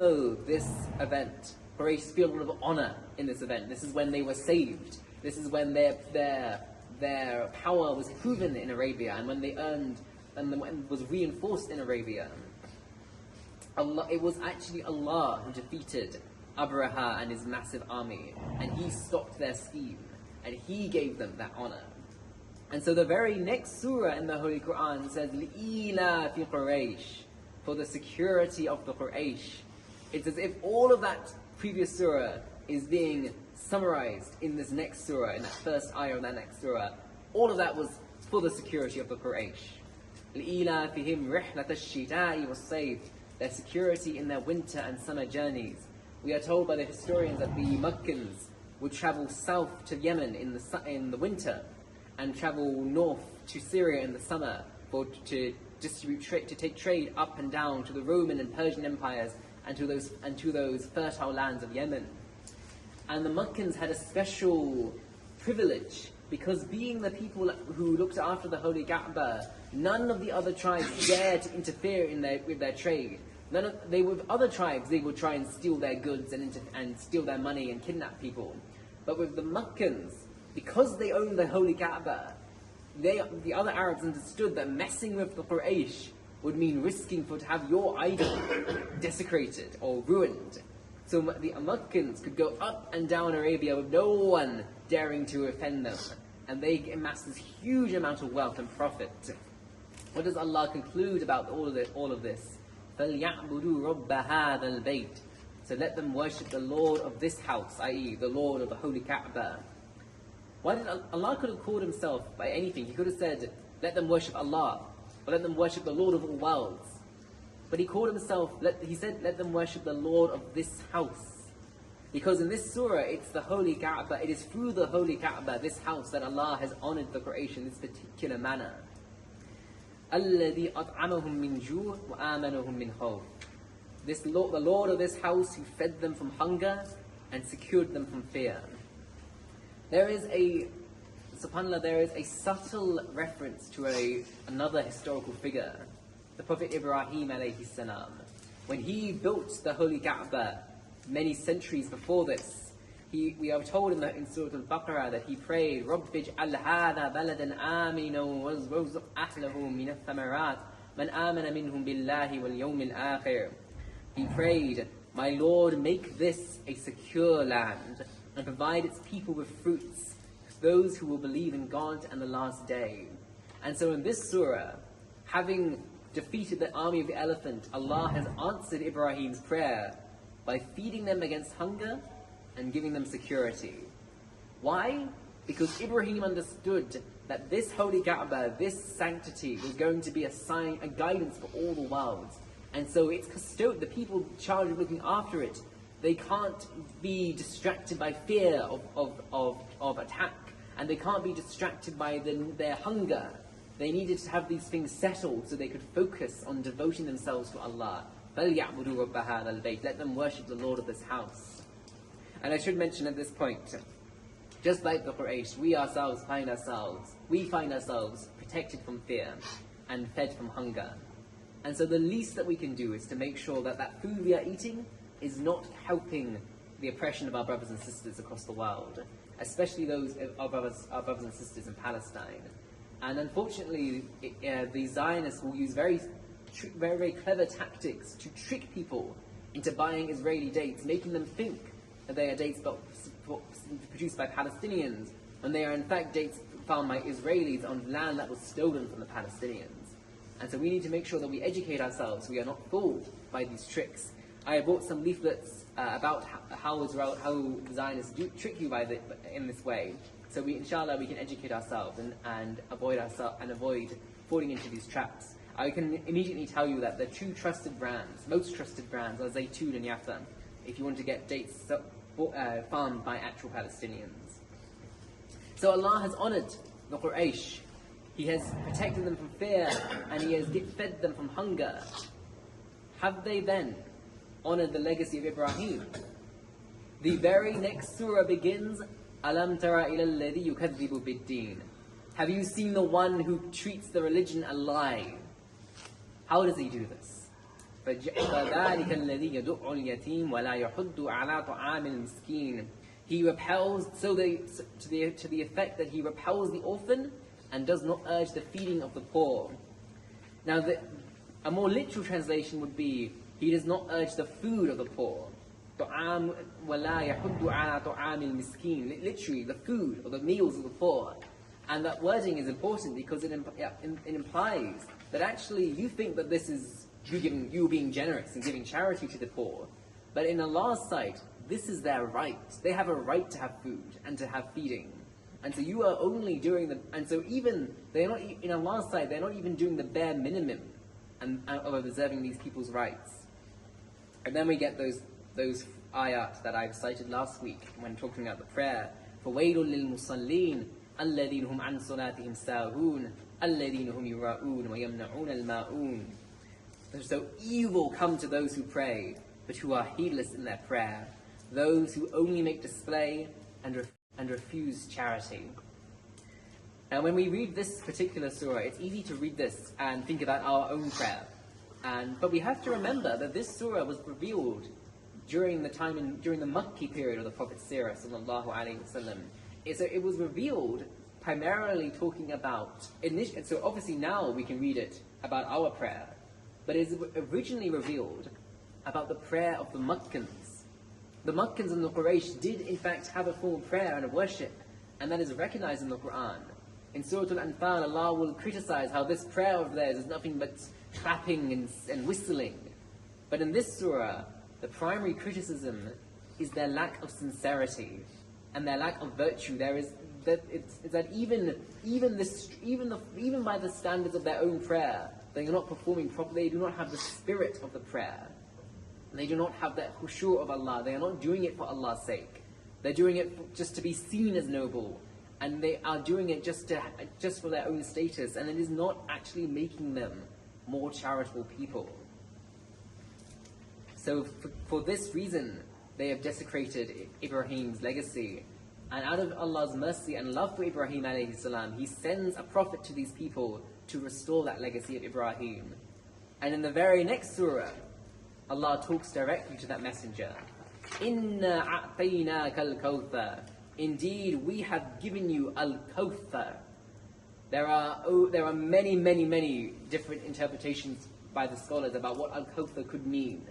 know this event, Quraysh feel a lot of honor in this event. This is when they were saved. This is when their power was proven in Arabia, and when they earned and when it was reinforced in Arabia. It was actually Allah who defeated Abraha and his massive army, and He stopped their scheme, and He gave them that honor. And so the very next surah in the Holy Qur'an says, لِإِيلَا فِي Quraysh, for the security of the Quraysh. It's as if all of that previous surah is being summarized in this next surah, in that first ayah of that next surah. All of that was for the security of the Quraysh. لِإِيلَا فِهِمْ رِحْلَةَ الشِّتَاءِ وَالصَّيْفِ, their security in their winter and summer journeys. We are told by the historians that the Meccans would travel south to Yemen in the winter, and travel north to Syria in the summer to take trade up and down to the Roman and Persian empires and to those fertile lands of Yemen. And the Meccans had a special privilege, because being the people who looked after the Holy Kaaba, none of the other tribes dared to interfere with their trade. With other tribes, they would try and steal their goods and steal their money and kidnap people. But with the Meccans, because they owned the Holy Kaaba, the other Arabs understood that messing with the Quraysh would mean risking to have your idol desecrated or ruined. So the Meccans could go up and down Arabia with no one daring to offend them, and they amassed this huge amount of wealth and profit. What does Allah conclude about all of this? فَلْيَعْبُدُوا رَبَّ هَذَا الْبَيْتِ, so let them worship the Lord of this house, i.e. the Lord of the Holy Kaaba. Why did Allah could have called Himself by anything? He could have said, let them worship Allah, or let them worship the Lord of all worlds. But He called Himself, He said, let them worship the Lord of this house. Because in this surah, it's the Holy Kaaba, it is through the Holy Kaaba, this house, that Allah has honored the creation in this particular manner. الَّذِي أَطْعَمَهُم مِّن جُوعٍ وَآمَنَهُم مِّنْ خَوْفٍ. The Lord of this house who fed them from hunger and secured them from fear. SubhanAllah, there is a subtle reference to another historical figure, the Prophet Ibrahim alayhi salam. When he built the Holy Kaaba many centuries before this, we are told in Surah Al-Baqarah that he prayed, رَبِّ اجْعَلْ هَذَا بَلَدًا آمِنًا وَارْزُقْ أَهْلَهُ مِنَ الثَّمَرَاتِ مَنْ آمَنَ مِنْهُمْ بِاللَّهِ وَالْيَوْمِ الْآخِرِ. He prayed, my Lord, make this a secure land and provide its people with fruits, those who will believe in God and the last day. And so in this surah, having defeated the army of the elephant, Allah has answered Ibrahim's prayer by feeding them against hunger and giving them security. Why? Because Ibrahim understood that this Holy Kaaba, this sanctity, was going to be a sign, a guidance for all the world. And so it's the people charged with looking after it, they can't be distracted by fear of attack, and they can't be distracted by their hunger. They needed to have these things settled so they could focus on devoting themselves to Allah. فَلْيَعْبُدُوا رَبَّ هَذَا الْبَيْتِ, let them worship the Lord of this house. And I should mention at this point, just like the Quraysh, we find ourselves protected from fear and fed from hunger. And so the least that we can do is to make sure that food we are eating is not helping the oppression of our brothers and sisters across the world, especially those our brothers and sisters in Palestine. And unfortunately, the Zionists will use very, very clever tactics to trick people into buying Israeli dates, making them think that they are dates produced by Palestinians, when they are in fact dates found by Israelis on land that was stolen from the Palestinians. And so we need to make sure that we educate ourselves so we are not fooled by these tricks. I bought some leaflets about how Zionists trick you in this way. So inshallah, we can educate ourselves and avoid falling into these traps. I can immediately tell you that the two most trusted brands are Zaytun and Yafa, if you want to get dates farmed by actual Palestinians. So Allah has honored the Quraysh. He has protected them from fear, and He has fed them from hunger. Have they then honored the legacy of Ibrahim? The very next surah begins, أَلَمْ تَرَ إِلَى الَّذِي يُكَذِّبُ بِالدِّينِ. Have you seen the one who treats the religion a lie? How does he do this? فَذَلِكَ الَّذِي يَدُعُّ الْيَتِيمَ وَلَا يَحُضُّ عَلَى طَعَامِ الْمِسْكِينِ. He repels, to the effect that he repels the orphan and does not urge the feeding of the poor. Now, a more literal translation would be, he does not urge the food of the poor. طَعَامُ وَلَا يَحُضُّ عَلَى طَعَامِ الْمِسْكِينِ. Literally, the food or the meals of the poor. And that wording is important because it implies that actually you think that this is you being generous and giving charity to the poor. But in Allah's sight, this is their right. They have a right to have food and to have feeding. And so you are only doing and so even, they're not, in Allah's sight, they're not even doing the bare minimum of observing these people's rights. And then we get those ayat that I've cited last week when talking about the prayer. فَوَيْلٌ لِلْمُصَلِّينَ الَّذِينَ هُمْ عَنْ صَلَاتِهِمْ سَاهُونَ الَّذِينَ هُمْ يُرَاءُونَ وَيَمْنَعُونَ الْمَاءُونَ. So evil come to those who pray, but who are heedless in their prayer, those who only make display and refuse charity. Now when we read this particular surah, it's easy to read this and think about our own prayer. But we have to remember that this surah was revealed during the Makki period of the Prophet's seerah, sallallahu alaihi wasallam. So it was revealed primarily talking about, so obviously now we can read it about our prayer, but it is originally revealed about the prayer of the Makkans. The Makkans and the Quraysh did in fact have a form of prayer and of worship, and that is recognized in the Qur'an. In Surah Al-Anfal, Allah will criticize how this prayer of theirs is nothing but clapping and whistling. But in this surah, the primary criticism is their lack of sincerity and their lack of virtue. Even by the standards of their own prayer, they are not performing properly. They do not have the spirit of the prayer. They do not have that khushu' of Allah. They are not doing it for Allah's sake. They're doing it just to be seen as noble, and they are doing it just for their own status, and it is not actually making them more charitable people. So for this reason, they have desecrated Ibrahim's legacy. And out of Allah's mercy and love for Ibrahim alayhi salam, He sends a prophet to these people to restore that legacy of Ibrahim. And in the very next surah, Allah talks directly to that messenger. Inna a'taynaka al-kawthar. Indeed, we have given you al-kawthar. There are many different interpretations by the scholars about what al-kawthar could mean.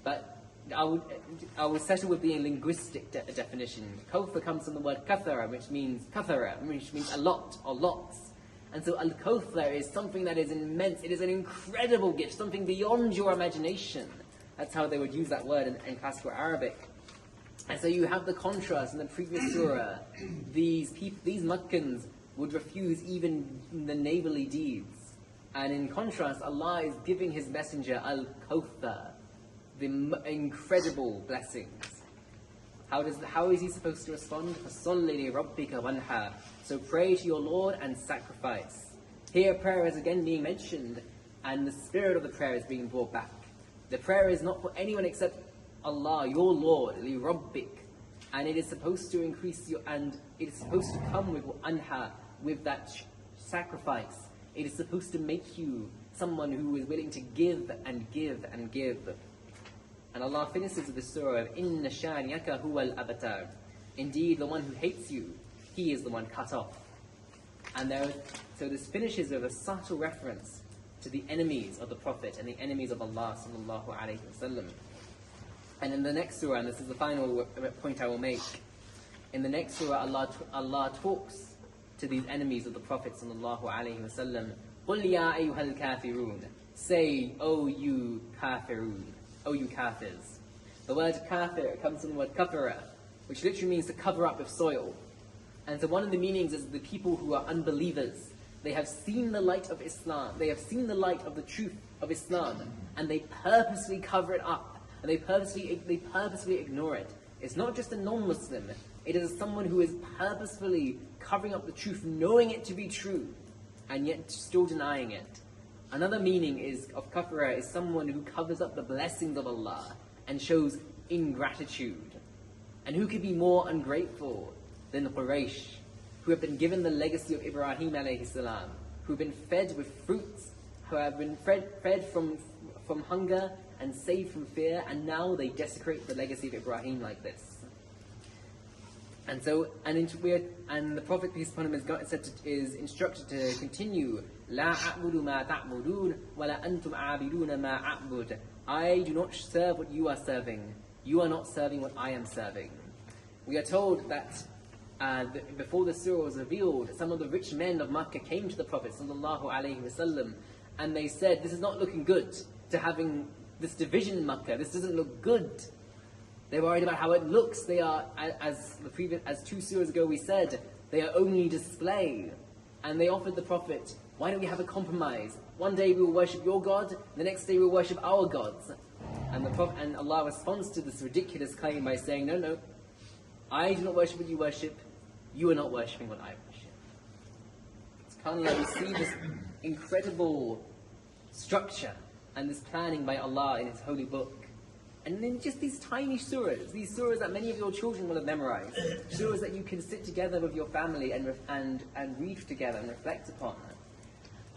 But I will settle with the linguistic definition. Kawthar comes from the word kathara, which means a lot or lots. And so al-kawthar is something that is immense. It is an incredible gift, something beyond your imagination. That's how they would use that word in classical Arabic. And so you have the contrast in the previous surah. These Makkans would refuse even the neighborly deeds. And in contrast, Allah is giving His messenger al-kawthar, the incredible blessings. How is he supposed to respond? فَصَلِّ لِرَبِّكَ وَانْحَرْ. So pray to your Lord and sacrifice. Here prayer is again being mentioned, and the spirit of the prayer is being brought back. The prayer is not for anyone except Allah, your Lord, لِرَبِّكَ. And it is supposed to increase and it is supposed to come with anha, with that sacrifice. It is supposed to make you someone who is willing to give and give and give. And Allah finishes with the surah of Inna shani'aka huwal abtar. Indeed, the one who hates you, he is the one cut off. And so this finishes with a subtle reference to the enemies of the Prophet and the enemies of Allah sallallahu alaihi wasallam. And in the next surah, and this is the final point I will make, in the next surah Allah talks to these enemies of the Prophet sallallahu alaihi wasallam. قُلْ يَا أَيُّهَا الْكَافِرُونَ. Say, O you kafirun. O you kafirs. The word kafir comes from the word kafara, which literally means to cover up with soil. And so one of the meanings is the people who are unbelievers. They have seen the light of Islam. They have seen the light of the truth of Islam, and they purposely cover it up, and they purposely ignore it. It's not just a non-Muslim. It is someone who is purposefully covering up the truth, knowing it to be true, and yet still denying it. Another meaning of kafara is someone who covers up the blessings of Allah and shows ingratitude. And who could be more ungrateful than the Quraysh, who have been given the legacy of Ibrahim alayhi salam, who have been fed with fruits, who have been fed from hunger and saved from fear, and now they desecrate the legacy of Ibrahim like this. And so, and the Prophet, peace upon him, is instructed to continue. لا أعبد ما تعبدون ولا أنتم عابدون ما أعبد. I do not serve what you are serving. You are not serving what I am serving. We are told that before the surah was revealed, some of the rich men of Makkah came to the Prophet sallallahu alaihi wasallam, and they said, "This is not looking good to having this division in Makkah. This doesn't look good." They're worried about how it looks. They are, as 2 surahs ago we said, they are only display. And they offered the Prophet, why don't we have a compromise? One day we will worship your God, the next day we will worship our gods. And the Prophet, and Allah responds to this ridiculous claim by saying, no, I do not worship what you worship, you are not worshipping what I worship. It's kind of like we see this incredible structure and this planning by Allah in His holy book. And then just these tiny surahs, these surahs that many of your children will have memorized, surahs that you can sit together with your family and read together and reflect upon.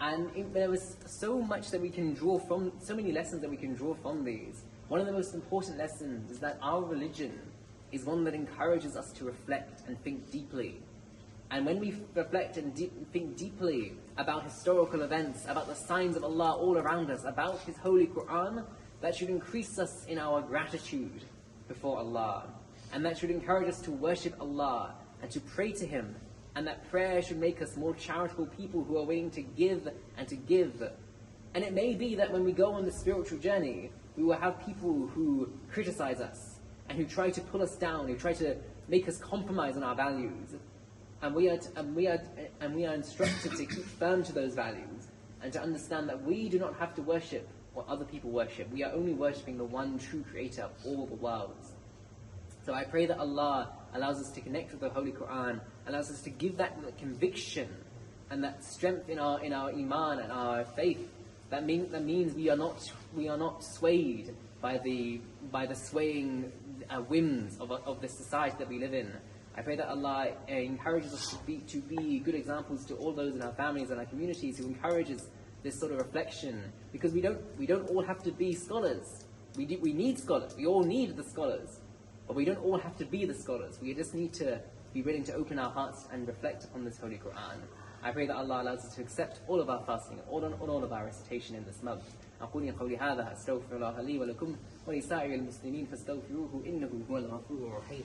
And there was so much that we can draw from, so many lessons that we can draw from these. One of the most important lessons is that our religion is one that encourages us to reflect and think deeply. And when we reflect and think deeply about historical events, about the signs of Allah all around us, about His holy Qur'an, that should increase us in our gratitude before Allah. And that should encourage us to worship Allah and to pray to Him. And that prayer should make us more charitable people who are willing to give and to give. And it may be that when we go on the spiritual journey, we will have people who criticize us and who try to pull us down, who try to make us compromise on our values. And we are instructed to keep firm to those values and to understand that we do not have to worship what other people worship. We are only worshipping the one true creator of all the worlds. So I pray that Allah allows us to connect with the Holy Qur'an, allows us to give that conviction and that strength in our Iman and our faith. That means we are not swayed by the swaying whims of the society that we live in. I pray that Allah encourages us to be good examples to all those in our families and our communities, who encourages this sort of reflection, because we don't all have to be scholars. We need scholars. We all need the scholars, but we don't all have to be the scholars. We just need to be willing to open our hearts and reflect upon this holy Qur'an. I pray that Allah allows us to accept all of our fasting, all of our recitation in this month. أقول قولي هذا أستغفر الله لي ولكم ولسائر المسلمين فاستغفروه إنه هو الغفور الرحيم.